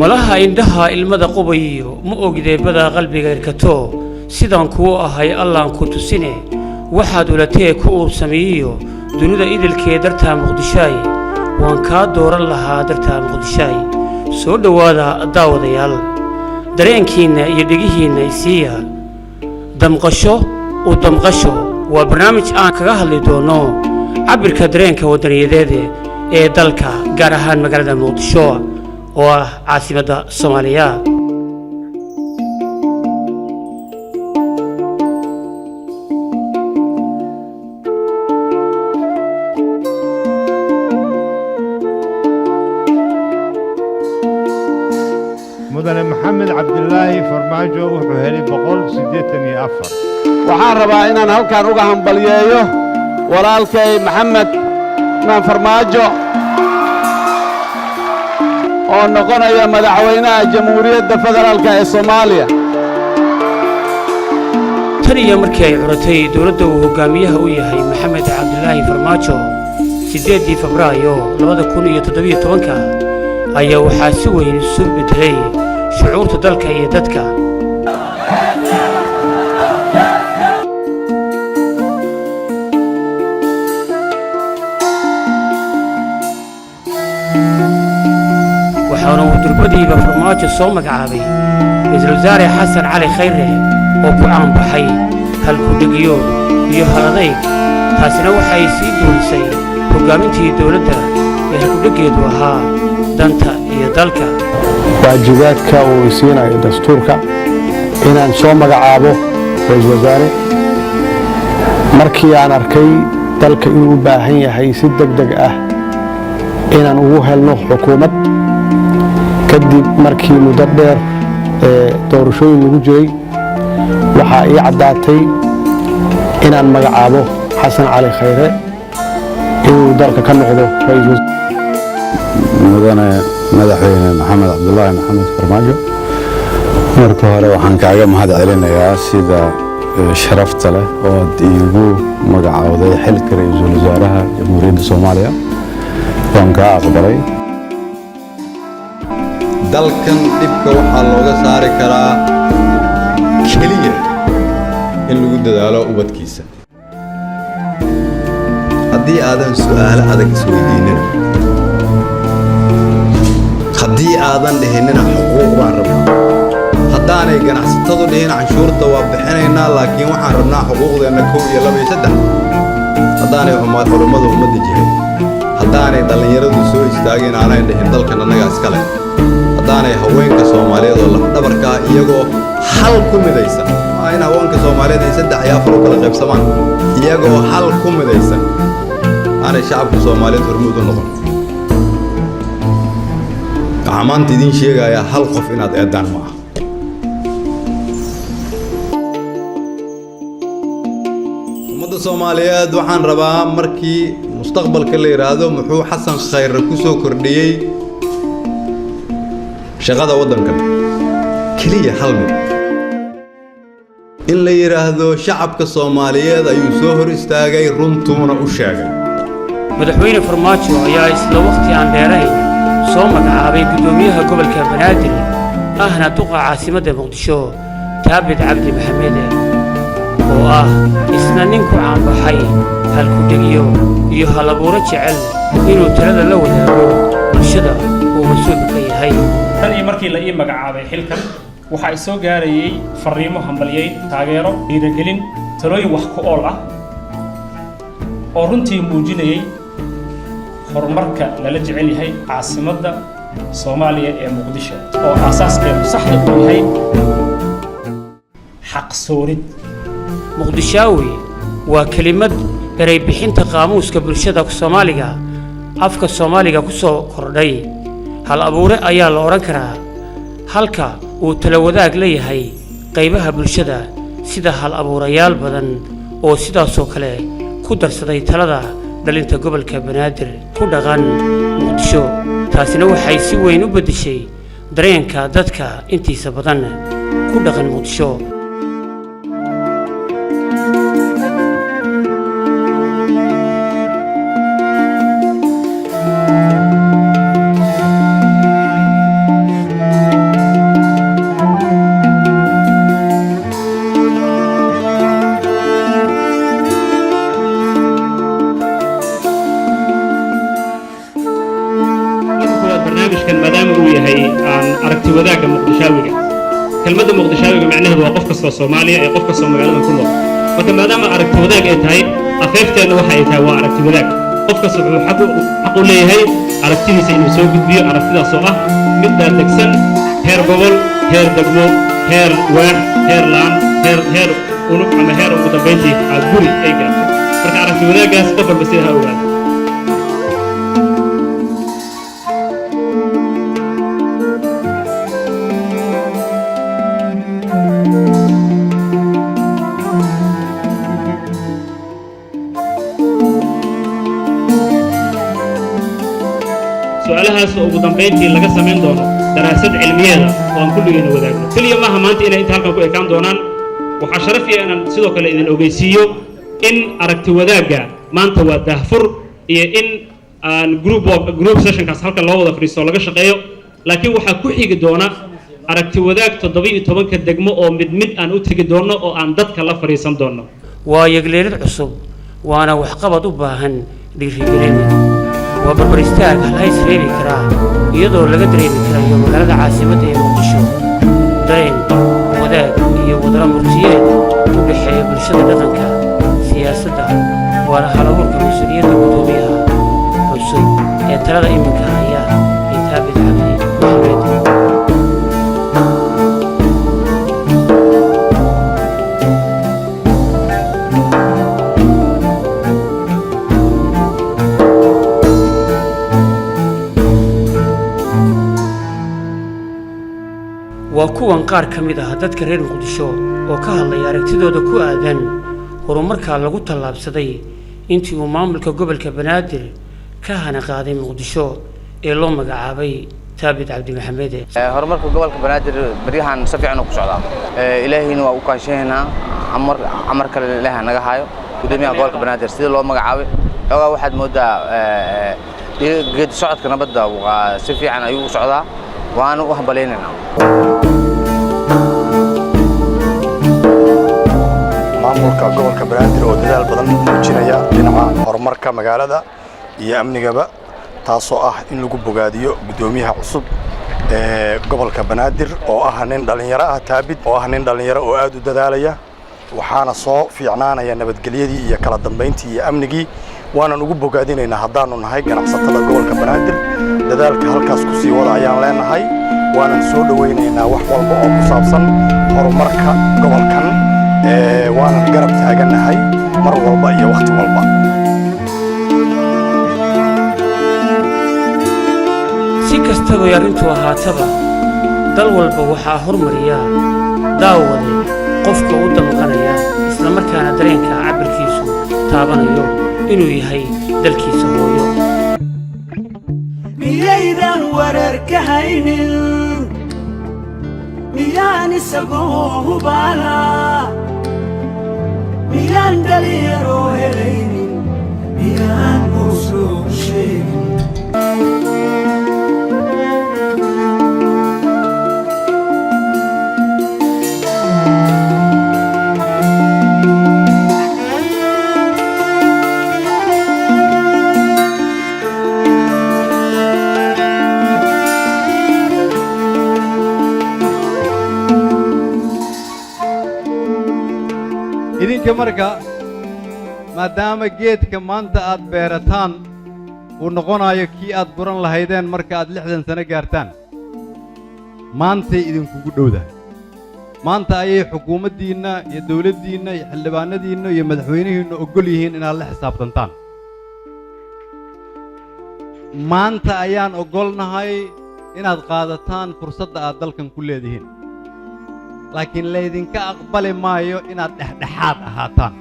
malaha indhaha ilmada qubayo ma ogdeebada qalbiga irkato sidaan kuwa ahay allaan ku tusine waxaad ulatee ku uursameeyo dunida idilkee dartaa muqdishaay waan ka dooran lahaa dartaa muqdishaay soo dhawaada daawadayaal dareenkiina iyo dhigihiina isiya damqasho oo damqasho waa barnaamij aan kaga hadli doono cabirka dareenka wadaniyadeed ee dalka gaar ahaan magaalada muqdisho oo ah caasimadda Soomaaliya مدن محمد عبد الله فرماجو وحهلي بقول سديتني أفر waxaan rabaa inaan halkaan uga hambalyeeyo walaalkay maxamed maan farmaajo oo noqonaya madaxweynaha jamhuuriyadda federaalka ee Soomaaliya taniya markii ay curatay dawladda uu hogaamiyaha u yahay maxamed cabdullaahi farmaajo 8 Febraayo 2017 ayaa waxaa si weyn isu bedelay shucuurta dalka iyo dadka waxaana uu durbadiiba farmaajo soo magacaabay ra'iisul wasaare xasan cali khayre oo ku caan baxay halku dhigiyo iyo haladayg taasina waxay sii doonisay hogaamintii dawladda ee halku dhigeedu ahaa danta iyo dalka waajibaadka uu siinayo dastuurka inaan soo magacaabo ra'iisul wasaare markii aan arkay dalka inuu u baahan yahay si degdeg ah inaan ugu helno xukuumad kadib markii muddo dheer doorashooyin lagu jiray waxaa ii caddaatay inaan magacaabo xasan cali khayre inuu dalka ka noqdo ra'iisul mudane madaxweyne maxamed cabdullaahi maxamed farmaajo marka hore waxaan kaaga mahad celinayaa sida sharafta leh oo aad iigu magacawday xilka ra'iisul wasaaraha jamhuuriyadda Soomaaliya waan ka aqbalay dalkan dibka waxaa looga saari karaa keliya in lagu dadaalo ubadkiisa haddii aadan su'aalo adag isweydiinin haddii aadan dhihinina xuquuq baan rabnaa haddaanay ganacsatadu dhihin canshuurta waa bixinaynaa laakiin waxaan rabnaa xuquuqdeenna 1 iyo 2 iyo 3 haddaanay culummadu ummadda jirin haddaanay dhallinyaradu soo istaagin aanay dhihin dalkan annagaa iska leh haddaanay haweenka Soomaaliyeed oo lafdhabarka iyagoo hal ku midaysan waa in haweenka Soomaaliyeed ay 3 iyo 4 u kala qaybsamaan iyagoo hal ku midaysan aanay shacabka Soomaaliyeed hormuud u noqon waxaan maanta idin sheegayaa hal qof inaad eedaan ma aha ummadda Soomaaliyeed waxaan rabaa markii mustaqbalka la yiraahdo muxuu xasan khayre ku soo kordhiyay shaqada waddanka kaliya hal mid in la yiraahdo shacabka Soomaaliyeed ayuu soo hor istaagay runtuuna u sheegay madaxweyne farmaajo ayaa isla waqti aan dheerayn soo magacaabay gudoomiyaha gobolka Banaadir ahna duqa caasimadda Muqdisho Taabid Cabdi Maxamed oo ah isna nin ku caan baxay halku dhigiyo iyo halabuuro jecel inuu talada la wadaago bulshada uu mas'uul ka yahay tani markii la ii magacaabay xilkan waxa ay soo gaarayay fariimo hambalyeyn taageero dhiirigelin talooyin wax ku ool ah oo runtii muujinayay horumarka lala jecel yahay caasimadda Soomaaliya ee Muqdisho oo asaaskeedu saxda u yahay xaq soorid muqdishaawi waa kelimad eray bixinta qaamuuska bulshada Soomaaliga afka Soomaaliga ku soo kordhay hal abuure ayaa la oran karaa halka uu tala wadaag leeyahay qaybaha bulshada sida hal abuurayaal badan oo sidaas oo kale ku darsaday talada dhalinta gobolka Banaadir ku dhaqan Muqdisho taasina waxay si weyn u bedeshay dareenka dadka intiisa badan ku dhaqan Muqdisho macnaheedu waa qof kasta Soomaaliya ee qof kasta magaalada ku nool marka maadaama aragti wadaag ay tahay afeefteena waxa ay tahay waa aragti wadaag qof kasta wuxuu xaq u leeyahay aragtidiisa inuu soo gudbiyo aragtidaas oo ah mid daadegsan heer gobol heer degmo heer waax heer laan heer unug ama heer ugu dambeyntii aad guri ay gaarto marka aragti wadaagaas qof walba sida ha ogaado su'aalahaas ugu dambeyntii laga sameyn doono daraasad cilmiyeed oo aan kulligeena wadaagno kaliya maaha maanta inay inta halkan ku ekaan doonaan waxaa sharaf ah inaan sidoo kale idin ogeysiiyo in aragti wadaagga maanta waa daahfur iyo in aan group sessionkaas halkan loo wada fadhiisto laga shaqeeyo laakiin waxaa ku xigi doona aragti wadaag 17 degmo oo mid aan u tagi doono oo aan dadka la fariisan doono waa yagleelid cusub waana waxqabad u baahan dhiirigelin waa barbar istaag hal hays reebi karaa iyadoo laga dareemi karayo magaalada caasimadda ee muqdisho dareen wadaag iyo wadara murtiyeed u dhexeeya bulshada dhaqanka siyaasadda waana halabuurka mas-uuliyadda guddoomiyaha cusub ee talada iminka haya ee taabid cabdi maxamed waa kuwan qaar ka mid ah dadka reer muqdisho oo ka hadlay aragtidooda ku aadan horumarka lagu tallaabsaday intii uu maamulka gobolka Banaadir ka hana qaaday muqdisho ee loo magacaabay taabid cabdi maxamed horumarka gobolka Banaadir bariyahan si fiican ku socdaa ilaahina waa u kaashanaa amar kale ilaaha naga hayo gudoomiyaha gobolka Banaadir sida loo magacaabay xogaa waxaad moodaa geed socodka nabadda waa si fiican ayuu u socdaa waana u hambalyeynaa maamulka gobolka Banaadir oo dadaal badan muujinaya dhinaca horumarka magaalada iyo amnigaba taasoo ah in lagu bogaadiyo gudoomiyaha cusub ee gobolka Banaadir oo ah nin dhalinyaro ah taabid oo ah nin dhalinyaro oo aad u dadaalaya waxaana soo fiicnaanaya nabadgelyadii iyo kala dambeyntii iyo amnigii waana ugu bogaadinaynaa haddaanu nahay ganacsatada gobolka Banaadir dadaalka halkaas ku sii wada ayaan leenahay waana soo dhaweynaynaa wax walba oo ku saabsan horumarka gobolkan waana garab taaganahay mar walba iyo waqti walba si kastaba yarintu ahaataba dal walba waxaa hormariya daawade qofka u damqanaya isla markaana dareenka cabirkiisu taabanayo inuu yahay dalkiisa hooyo miyaydan wararka haynin miyaan isagoo hubaala miyaan dhalinyaro helaynin miyaan u soo sheegin idinka marka maadaama geedka maanta aad beerataan uu noqonayo kii aad buran lahaydeen marka aad 60 sano gaartaan maantay idinkugu dhowdahay maanta ayay xukuumaddiinna iyo dawladdiinna iyo xildhibaanadiinna iyo madaxweynihiinna ogol yihiin inaad la xisaabtantaan maanta ayaan ogolnahay inaad qaadataan fursadda aad dalkan ku leedihiin laakiin laydinka aqbali maayo inaad dhexdhexaad ahaataan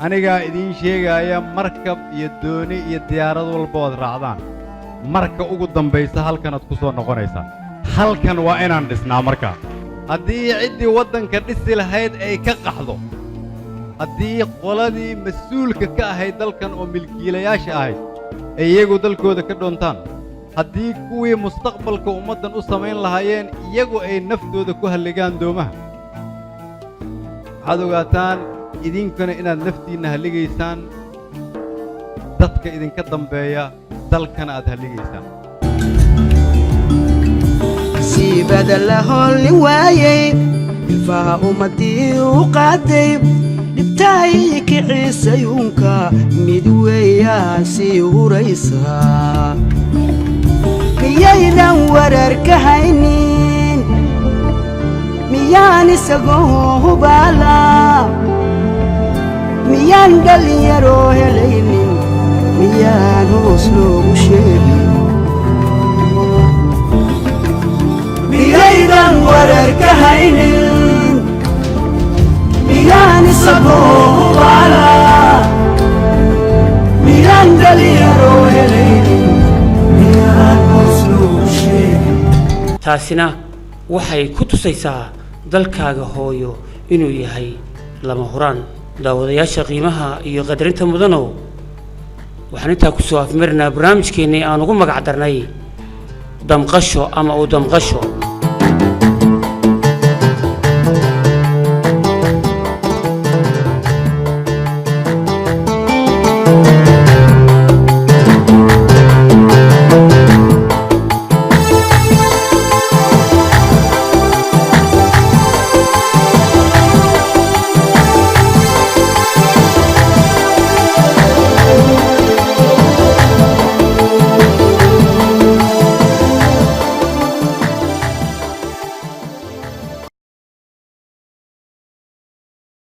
anigaa idiin sheegaya markab iyo dooni iyo diyaarad walba ood raacdaan marka ugu dambaysa halkanaad ku soo noqonaysaan halkan waa inaan dhisnaa markaa haddii ciddii waddanka dhisi lahayd ay ka qaxdo haddii qoladii mas-uulka ka ahayd dalkan oo milkiilayaasha ahayd ay iyagu dalkooda ka dhoontaan haddii kuwii mustaqbalka ummaddan u samayn lahaayeen iyagu ay naftooda ku halligaan doomaha waxaad ogaataan idinkuna inaad naftiinna halligaysaan dadka idinka dambeeya dalkana aad halligaysaan siibada la hoolni waayey ilfaha ummadii u qaaday dhibtaay kiciisayuunka mid weeyaan sii huraysaa miyaydan warar ka haynin miyaan isagoo hubaala miyaan dhalinyaroo helaynin miyaan hoos loogu sheegin miyaydan warar ka haynin miyaan isagoo hubaala miyaan dhalinyaroo helaynin miyaan hoos loogu sheegin taasina waxay ku tusaysaa dalkaaga hooyo inuu yahay lama huraan daawadayaasha qiimaha iyo qadarinta mudanow waxaan intaa ku soo afmarnaa barnaamijkeennii aan ugu magac darnay damqasho ama u damqasho